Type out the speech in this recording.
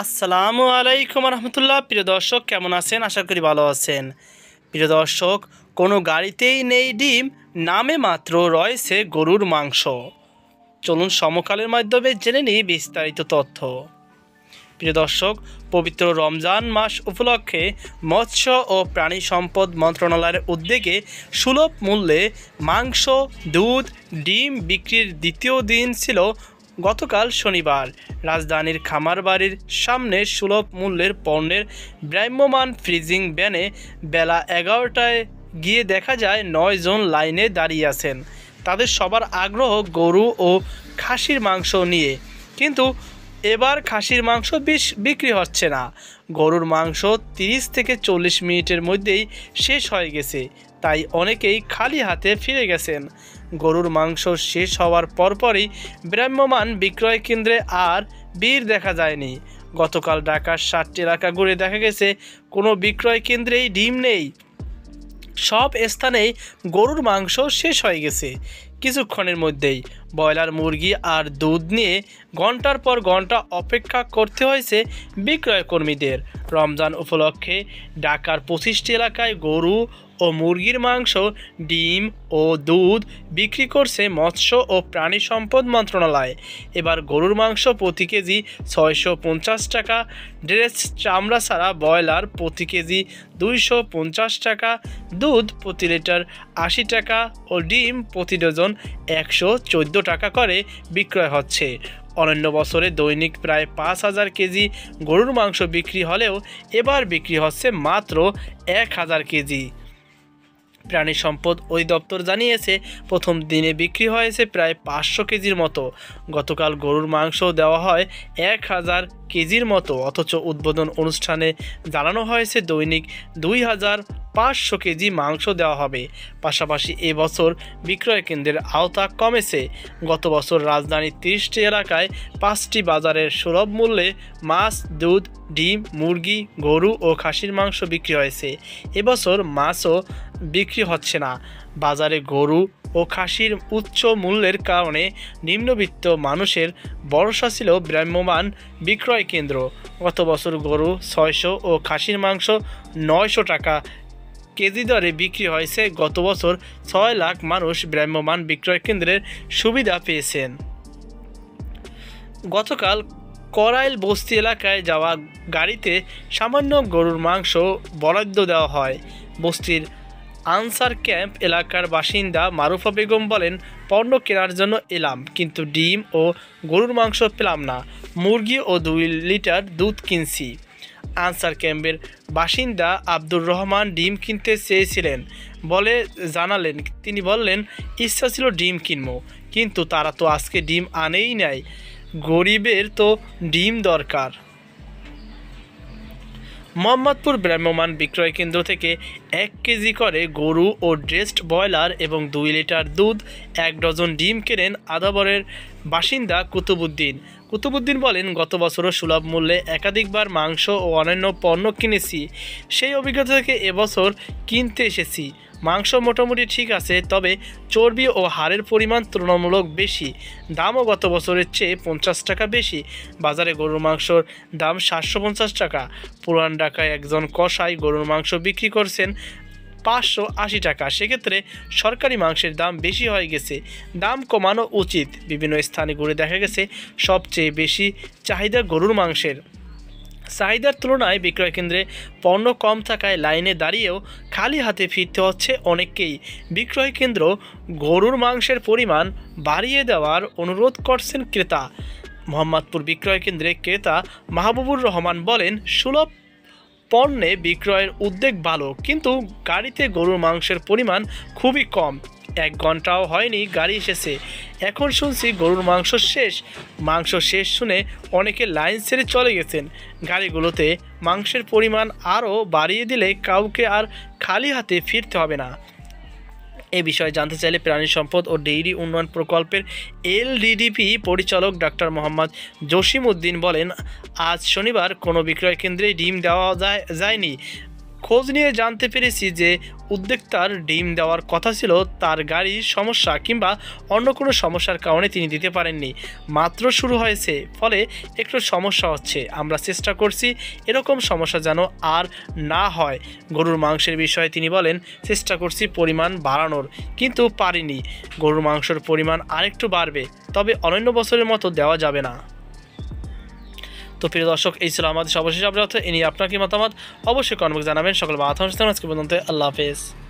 আসসালামু আলাইকুম রহমতুল্লাহ। প্রিয় দর্শক, কেমন আছেন? আশা করি ভালো আছেন। প্রিয় দর্শক, কোনো গাড়িতেই নেই ডিম, নামে মাত্র রয়েছে গরুর মাংস। চলুন সমকালের মাধ্যমে জেনে নিই বিস্তারিত তথ্য। প্রিয় দর্শক, পবিত্র রমজান মাস উপলক্ষে মৎস্য ও প্রাণী সম্পদ মন্ত্রণালয়ের উদ্যোগে সুলভ মূল্যে মাংস, দুধ, ডিম বিক্রির দ্বিতীয় দিন ছিল গতকাল শনিবার। রাজধানীর খামারবাড়ির সামনে সুলভ মূল্যের পণ্যের ভ্রাম্যমাণ ফ্রিজিং ভ্যানে বেলা 11টায় গিয়ে দেখা যায় 9 জন লাইনে দাঁড়িয়ে আছেন। তাদের সবার আগ্রহ গরু ও খাসির মাংস নিয়ে, কিন্তু এবার খাসির মাংস বিক্রি হচ্ছে না। গরুর মাংস 30 থেকে 40 মিনিটের মধ্যেই শেষ হয়ে গেছে, তাই অনেকেই খালি হাতে ফিরে গেছেন। গরুর মাংস শেষ হওয়ার পরপরই ভ্রাম্যমাণ বিক্রয় কেন্দ্রে আর ভিড় দেখা যায়নি। গতকাল ঢাকার 7টি এলাকা ঘুরে দেখা গেছে কোনো বিক্রয় কেন্দ্রেই ডিম নেই। সব স্থানেই গরুর মাংস শেষ হয়ে গেছে। কিছুক্ষণের মধ্যেই ব্রয়লার মুরগি আর দুধ নিয়ে ঘন্টার পর ঘন্টা অপেক্ষা করতে হয়েছে বিক্রয় কর্মীদের। রমজান উপলক্ষে ঢাকার 25টি এলাকায় গরু ও মুরগির মাংস, ডিম ও দুধ বিক্রি করছে মৎস্য ও প্রাণী সম্পদ মন্ত্রণালয়। এবার গরুর মাংস প্রতি কেজি 650 টাকা, ড্রেস চামড়া ছাড়া ব্রয়লার প্রতি কেজি 250 টাকা, দুধ প্রতি লিটার 80 টাকা ও ডিম প্রতি ডজন 114 টাকা করে বিক্রয় হচ্ছে। অন্যান্য বছরে দৈনিক প্রায় 5000 কেজি গরুর মাংস বিক্রি হলেও এবার বিক্রি হচ্ছে মাত্র 1000 কেজি। প্রাণী সম্পদ অধিদপ্তর জানিয়েছে, প্রথম দিনে বিক্রি হয়েছে প্রায় 500 কেজির মতো। গতকাল গরুর মাংস দেওয়া হয় 1000 কেজির মতো, অথচ উদ্বোধন অনুষ্ঠানে জানানো হয়েছে দৈনিক 2500 কেজি মাংস দেওয়া হবে। পাশাপাশি এবছর বিক্রয় কেন্দ্রের আওতা কমেছে। গত বছর রাজধানীর 30টি এলাকায় 5টি বাজারের সুলভ মূল্যে মাছ, দুধ, ডিম, মুরগি, গরু ও খাসির মাংস বিক্রি হয়েছে। এবছর মাছও বিক্রি হচ্ছে না। বাজারে গরু ও খাসির উচ্চ মূল্যের কারণে নিম্নবিত্ত মানুষের ভরসা ছিল ভ্রাম্যমাণ বিক্রয় কেন্দ্র। গত বছর গরু 600 ও খাসির মাংস 900 টাকা কেজি দরে বিক্রি হয়েছে। গত বছর 6 লাখ মানুষ ভ্রাম্যমাণ বিক্রয় কেন্দ্রের সুবিধা পেয়েছেন। গতকাল করাইল বস্তি এলাকায় যাওয়া গাড়িতে সামান্য গরুর মাংস বরাদ্দ দেওয়া হয়। বস্তির আনসার ক্যাম্প এলাকার বাসিন্দা মারুফা বেগম বলেন, পণ্য কেনার জন্য এলাম, কিন্তু ডিম ও গরুর মাংস পেলাম না। মুরগি ও 2 লিটার দুধ কিনছি। আনসার ক্যাম্পের বাসিন্দা আব্দুর রহমান ডিম কিনতে চেয়েছিলেন বলে জানালেন। তিনি বললেন, ইচ্ছা ছিল ডিম কিনবো, কিন্তু তারা তো আজকে ডিম আনেই নাই। গরিবের তো ডিম দরকার। মোহাম্মদপুর ভ্রাম্যমাণ বিক্রয় কেন্দ্র থেকে 1 কেজি করে গরু ও ড্রেসড ব্রয়লার এবং 2 লিটার দুধ, 1 ডজন ডিম কেনেন আদাবরের বাসিন্দা কুতুবুদ্দিন বলেন, গত বছরও সুলভ মূল্যে একাধিকবার মাংস ও অন্যান্য পণ্য কিনেছি। সেই অভিজ্ঞতা থেকে এবছর কিনতে এসেছি। মাংস মোটামুটি ঠিক আছে, তবে চর্বি ও হাড়ের পরিমাণ তুলনামূলক বেশি। দামও গত বছরের চেয়ে 50 টাকা বেশি। বাজারে গরুর মাংসর দাম 750 টাকা। পুরান ঢাকায় একজন কসাই গরুর মাংস বিক্রি করছেন 580 টাকা। সেক্ষেত্রে সরকারি মাংসের দাম বেশি হয়ে গেছে, দাম কমানো উচিত। বিভিন্ন স্থানে ঘুরে দেখা গেছে সবচেয়ে বেশি চাহিদা গরুর মাংসের। চাহিদার তুলনায় বিক্রয় কেন্দ্রে পণ্য কম থাকায় লাইনে দাঁড়িয়েও খালি হাতে ফিরতে হচ্ছে অনেককেই। বিক্রয় কেন্দ্র গরুর মাংসের পরিমাণ বাড়িয়ে দেওয়ার অনুরোধ করছেন ক্রেতা। মোহাম্মদপুর বিক্রয় কেন্দ্রে ক্রেতা মাহবুবুর রহমান বলেন, সুলভ পণ্যে বিক্রয়ের উদ্যোগ ভালো, কিন্তু গাড়িতে গরুর মাংসের পরিমাণ খুবই কম। 1 ঘন্টাও হয়নি গাড়ি এসেছে, এখন শুনছি গরুর মাংস শেষ শুনে অনেকে লাইন ছেড়ে চলে গেছেন। গাড়িগুলোতে মাংসের পরিমাণ আরও বাড়িয়ে দিলে কাউকে আর খালি হাতে ফিরতে হবে না। এ বিষয়ে জানতে চাইলে প্রাণী সম্পদ ও ডেইরি উন্নয়ন প্রকল্পের LDDP পরিচালক ডাক্তার মোহাম্মদ জসিম উদ্দিন বলেন, আজ শনিবার কোনো বিক্রয় কেন্দ্রে ডিম দেওয়া যায়নি। খোঁজ নিয়ে জানতে পেরেছি যে উদ্যোক্তার ডিম দেওয়ার কথা ছিল, তার গাড়ির সমস্যা কিংবা অন্য কোনো সমস্যার কারণে তিনি দিতে পারেননি। মাত্র শুরু হয়েছে, ফলে একটু সমস্যা হচ্ছে। আমরা চেষ্টা করছি এরকম সমস্যা যেন আর না হয়। গরুর মাংসের বিষয়ে তিনি বলেন, চেষ্টা করছি পরিমাণ বাড়ানোর, কিন্তু পারিনি। গরুর মাংসের পরিমাণ আরেকটু বাড়বে, তবে অন্যান্য বছরের মতো দেওয়া যাবে না। তো প্রিয় দর্শক, এই ছিল আমাদের সর্বশেষ আপডেট। এ নিয়ে আপনার কি মতামত অবশ্যই কমেন্ট বক্সে জানাবেন। সকল বাধা আজকে পর্যন্ত, আল্লাহ হাফেজ।